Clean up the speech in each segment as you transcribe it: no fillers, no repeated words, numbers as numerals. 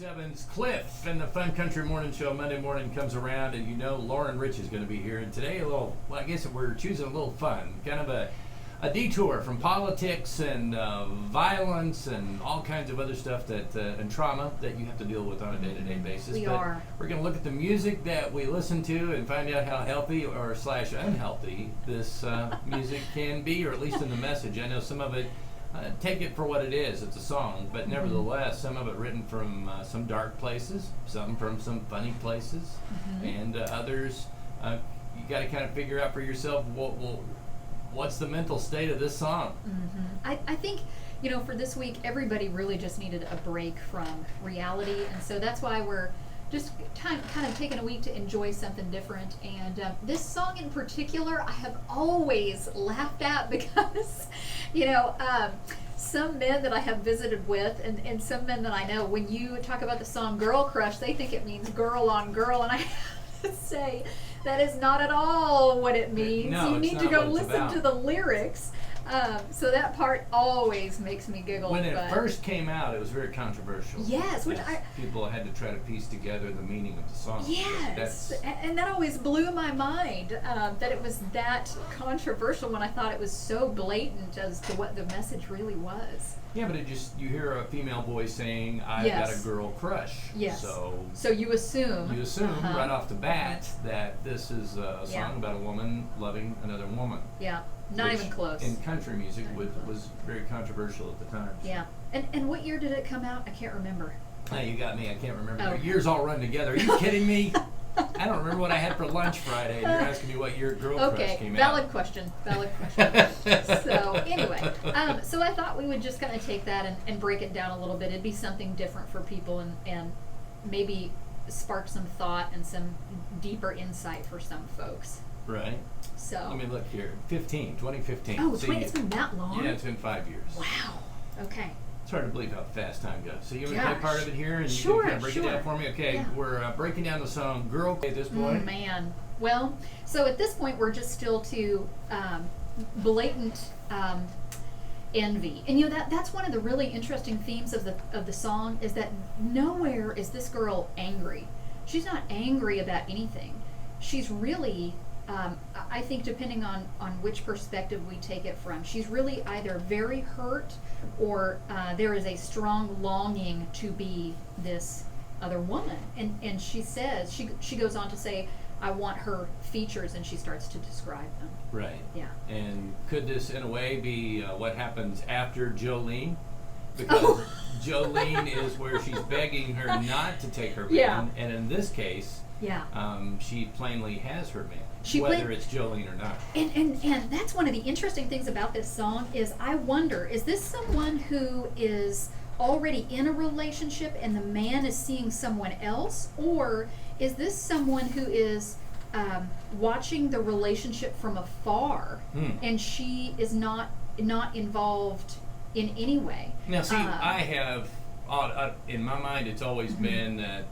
98.7's Cliff and the Fun Country Morning Show. Monday morning comes around, and you know Lauren Rich is going to be here. And today, I guess we're choosing a little fun, kind of a detour from politics and violence and all kinds of other stuff and trauma that you have to deal with on a day-to-day basis. We're going to look at the music that we listen to and find out how healthy or / unhealthy this music can be, or at least in the message. I know some of it. Take it for what it is. It's a song, but nevertheless, some of it written from some dark places, some from some funny places, and others. You got to kind of figure out for yourself what's the mental state of this song. I think, for this week, everybody really just needed a break from reality, and so that's why we're just kind of taking a week to enjoy something different. And this song in particular, I have always laughed at because, some men that I have visited with and some men that I know, when you talk about the song Girl Crush, they think it means girl on girl, and I have to say that is not at all what it means. No, you need to go listen to the lyrics. So that part always makes me giggle. When it first came out, it was very controversial. Yes, people had to try to piece together the meaning of the song. Yes, and that always blew my mind that it was that controversial when I thought it was so blatant as to what the message really was. Yeah, but you hear a female voice saying, "I've got a girl crush." Yes. So you assume. Right off the bat that this is a song about a woman loving another woman. Yeah. Not even close. In country music was very controversial at the time. Yeah. And what year did it come out? I can't remember. Hey, you got me. I can't remember. Oh. The years all run together. Are you kidding me? I don't remember what I had for lunch Friday, and you're asking me what year Girl Crush came out. Valid question. So anyway, so I thought we would just kind of take that and break it down a little bit. It'd be something different for people and maybe spark some thought and some deeper insight for some folks. Right. So let me look here. 2015. Oh, it's been that long? Yeah, it's been 5 years. Wow. Okay. It's hard to believe how fast time goes. So you want to play part of it here, and you can kind of break it down for me? Okay, we're breaking down the song Girl at this point. Man. Well, so at this point, we're just still to blatant envy. And that's one of the really interesting themes of the song, is that nowhere is this girl angry. She's not angry about anything. She's really... I think depending on which perspective we take it from, she's really either very hurt or there is a strong longing to be this other woman. And she says, she goes on to say, I want her features, and she starts to describe them. Right. Yeah. And could this in a way be what happens after Jolene? Because Jolene is where she's begging her not to take her man, and in this case, she plainly has her man. Whether it's Jolene or not. And that's one of the interesting things about this song is I wonder, is this someone who is already in a relationship and the man is seeing someone else? Or is this someone who is watching the relationship from afar and she is not involved in any way? Now see, I have, in my mind, it's always been that...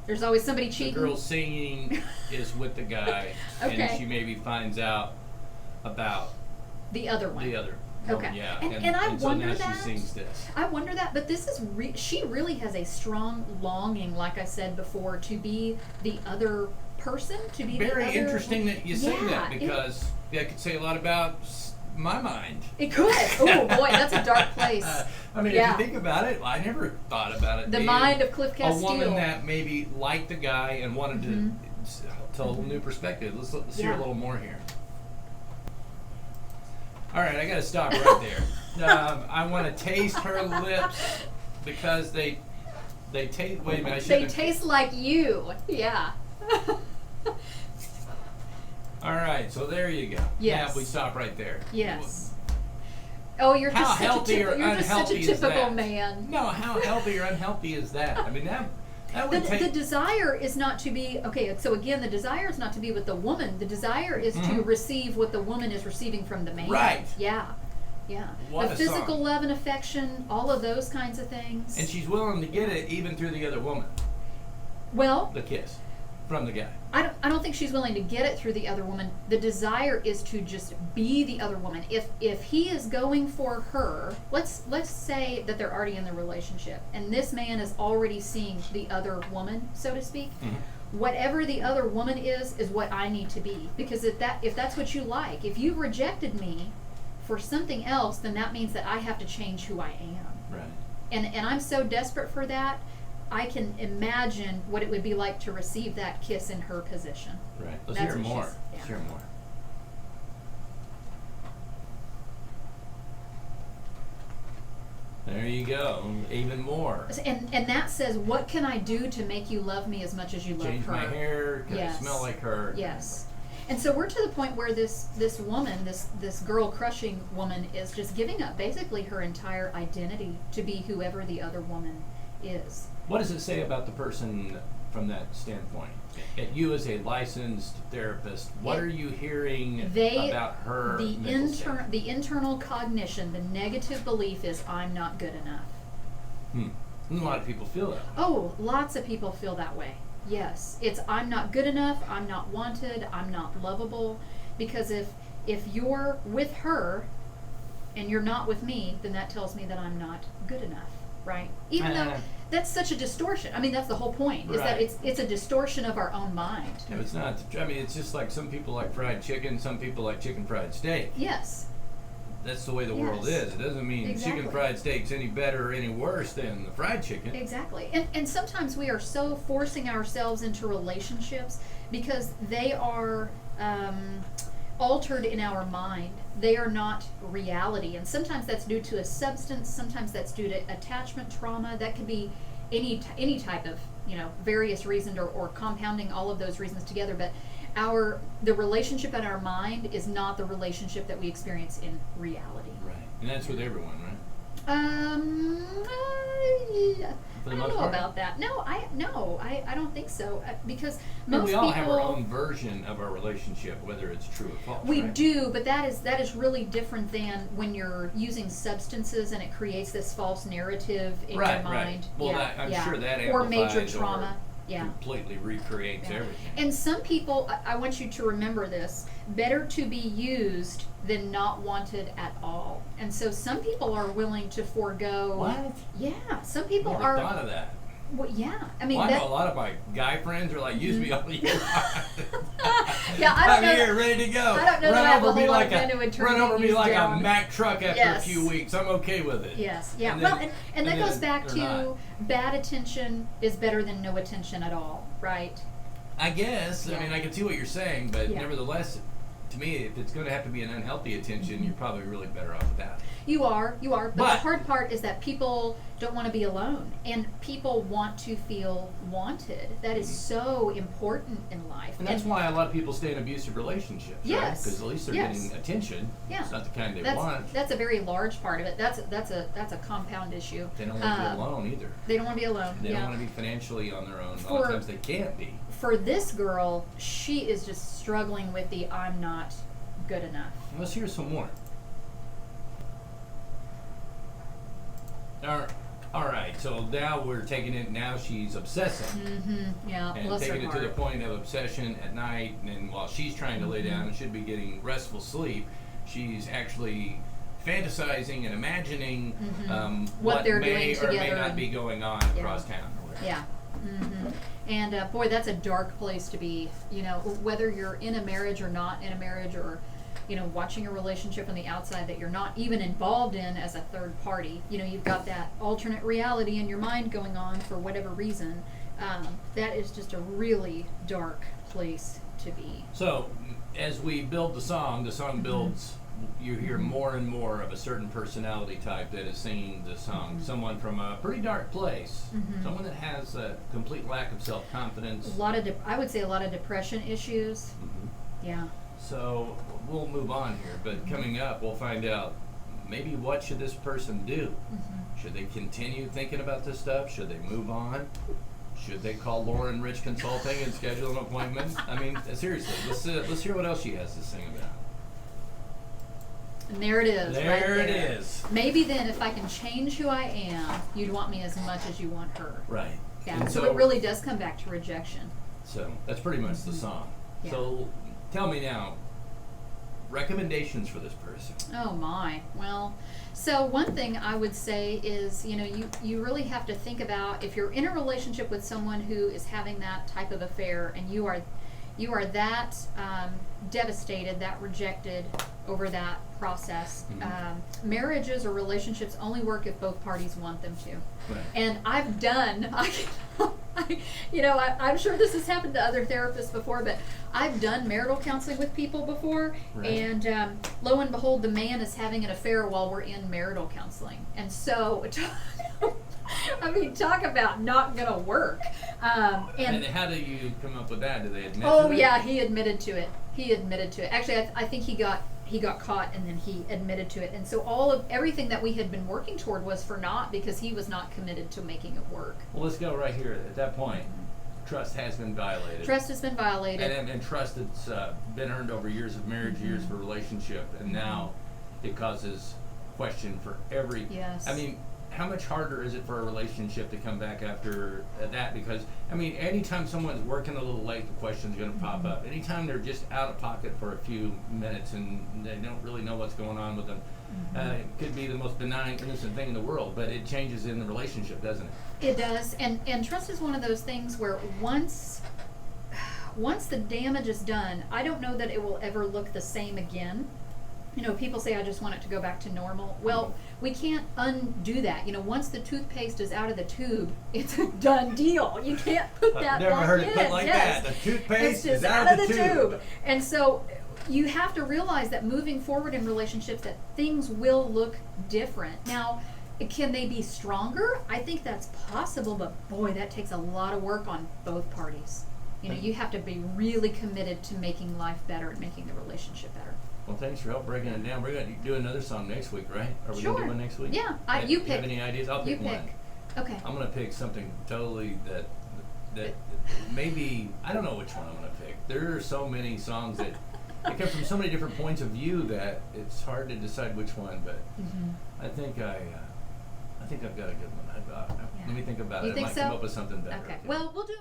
there's always somebody cheating. The girl singing is with the guy, and she maybe finds out about the other one. Okay. Yeah. And I wonder so now she sings this. I wonder that, but this is she really has a strong longing, like I said before, to be the other person, to be very the other. Interesting that you say that, because I could say a lot about my mind. It could. Oh boy, that's a dark place. I mean, if you think about it, I never thought about it. The mind of Cliff Castile. A woman that maybe liked the guy and wanted to tell a new perspective. Let's hear a little more here. All right, I got to stop right there. I want to taste her lips because they taste. Wait a minute, they taste like you. Yeah. All right, so there you go. Yes. Now we stop right there. Yes. Oh, you're just such a typical man. No, how healthy or unhealthy is that? I mean, that would take... The desire is not to be... Okay, so again, the desire is not to be with the woman. The desire is to receive what the woman is receiving from the man. Right. Yeah. What the physical love and affection, all of those kinds of things. And she's willing to get it even through the other woman. Well... The kiss. from the guy. I don't think she's willing to get it through the other woman. The desire is to just be the other woman. If he is going for her, let's say that they're already in the relationship, and this man is already seeing the other woman, so to speak. Mm-hmm. Whatever the other woman is what I need to be. Because if that's what you like, if you've rejected me for something else, then that means that I have to change who I am. Right. And I'm so desperate for that. I can imagine what it would be like to receive that kiss in her position. Right. Let's hear more. Let's hear more. There you go. Even more. And that says, what can I do to make you love me as much as you love her? Change my hair. Can I smell like her? Yes. And so we're to the point where this woman, this girl crushing woman, is just giving up basically her entire identity to be whoever the other woman is. What does it say about the person from that standpoint? At you as a licensed therapist, what are you hearing about her? The internal cognition, the negative belief is, I'm not good enough. A lot of people feel that way. Oh, lots of people feel that way. Yes, it's I'm not good enough, I'm not wanted, I'm not lovable. Because if you're with her and you're not with me, then that tells me that I'm not good enough, right? Even though that's such a distortion. I mean, that's the whole point, is that it's a distortion of our own mind. No, it's not. I mean, it's just like some people like fried chicken, some people like chicken fried steak. Yes. That's the way the world is. It doesn't mean chicken fried steak's any better or any worse than the fried chicken. Exactly. And sometimes we are so forcing ourselves into relationships because they are altered in our mind. They are not reality. And sometimes that's due to a substance. Sometimes that's due to attachment trauma. That could be any type of, various reasons or compounding all of those reasons together. But the relationship in our mind is not the relationship that we experience in reality. Right. And that's with everyone, right? I don't know about that. No, I don't think so. Because most we all people have our own version of our relationship, whether it's true or false. We do, but that is really different than when you're using substances and it creates this false narrative in your mind. Right. Well, I'm sure that amplifies or major trauma. Completely recreates everything. And some people, I want you to remember this, better to be used than not wanted at all. And so some people are willing to forego. What? Yeah, some people Never thought of that. Well, yeah. I mean, I know a lot of my guy friends are like, use me all year. Yeah, I don't know. I'm here, ready to go. I don't know that I have a whole lot of men who would turn run over me like down. a Mack truck after a few weeks. I'm okay with it. Yes, yeah. And and that goes back to bad attention is better than no attention at all, right? I guess. Yeah. I mean, I can see what you're saying, but nevertheless, to me, if it's going to have to be an unhealthy attention, you're probably really better off without it. You are. But the hard part is that people don't want to be alone, and people want to feel wanted. That is so important in life. And that's why a lot of people stay in abusive relationships, yes, because at least they're getting attention. Yeah. It's not the kind they want. That's a very large part of it. That's a compound issue. They don't want to be alone either. They don't want to be alone. They don't want to be financially on their own. A lot of times they can't be. For this girl, she is just struggling with the I'm not good enough. Let's hear some more. All right, so now we're taking it, now she's obsessing. Mm-hmm, yeah, and taking it to the point of obsession at night, and while she's trying to lay down and should be getting restful sleep, she's actually fantasizing and imagining what they're doing may or together may not be going on across town. Or whatever. Yeah. Mm-hmm. And boy, that's a dark place to be. Whether you're in a marriage or not in a marriage, or watching a relationship on the outside that you're not even involved in as a third party. You've got that alternate reality in your mind going on for whatever reason. That is just a really dark place to be. So, as we build the song builds. You hear more and more of a certain personality type that is singing the song. Someone from a pretty dark place. Someone that has a complete lack of self-confidence. I would say a lot of depression issues. Yeah. So we'll move on here, but coming up we'll find out maybe what should this person do. Should they continue thinking about this stuff? Should they move on? Should they call Lauren Rich Consulting and schedule an appointment? I mean, seriously, let's hear what else she has to sing about. And there it is. There it is. Maybe then, if I can change who I am, you'd want me as much as you want her. Right. Yeah. So it really does come back to rejection. So that's pretty much the song. Yeah. So tell me now, recommendations for this person. Oh my. Well, so one thing I would say is, you really have to think about if you're in a relationship with someone who is having that type of affair, and you are that devastated, that rejected over that process. Marriages or relationships only work if both parties want them to. Right. And I've done, I'm sure this has happened to other therapists before, but I've done marital counseling with people before, Right. and lo and behold, the man is having an affair while we're in marital counseling. And so, talk about not gonna work. And how do you come up with that? Do they admit to Oh it? yeah, he admitted to it. Actually, I think he got caught, and then he admitted to it. And so everything that we had been working toward was for naught because he was not committed to making it work. Well, let's go right here. At that point, trust has been violated. Trust has been violated. And trust that's been earned over years of marriage, years of a relationship, and now it causes question for every. Yes. How much harder is it for a relationship to come back after that? Because, anytime someone's working a little late, the question's going to pop up. Anytime they're just out of pocket for a few minutes and they don't really know what's going on with them, it could be the most benign, innocent thing in the world, but it changes in the relationship, doesn't it? It does. And trust is one of those things where once the damage is done, I don't know that it will ever look the same again. People say, I just want it to go back to normal. Well, we can't undo that. Once the toothpaste is out of the tube, it's a done deal. You can't put that I've never back heard in. it put like Yes. that. The toothpaste It's just is out of the tube. And so you have to realize that moving forward in relationships, that things will look different. Now, can they be stronger? I think that's possible, but boy, that takes a lot of work on both parties. You have to be really committed to making life better and making the relationship better. Well, thanks for help breaking it down. We're going to do another song next week, right? Are we Sure. going to do one next week? Yeah. You You pick. have any ideas? I'll pick You pick. one. Okay. I'm going to pick something totally that maybe, I don't know which one I'm going to pick. There are so many songs that they come from so many different points of view that it's hard to decide which one, but I think I've got a good one. Let me think about You it. I think might so? come up with something better. Okay. Well, we'll do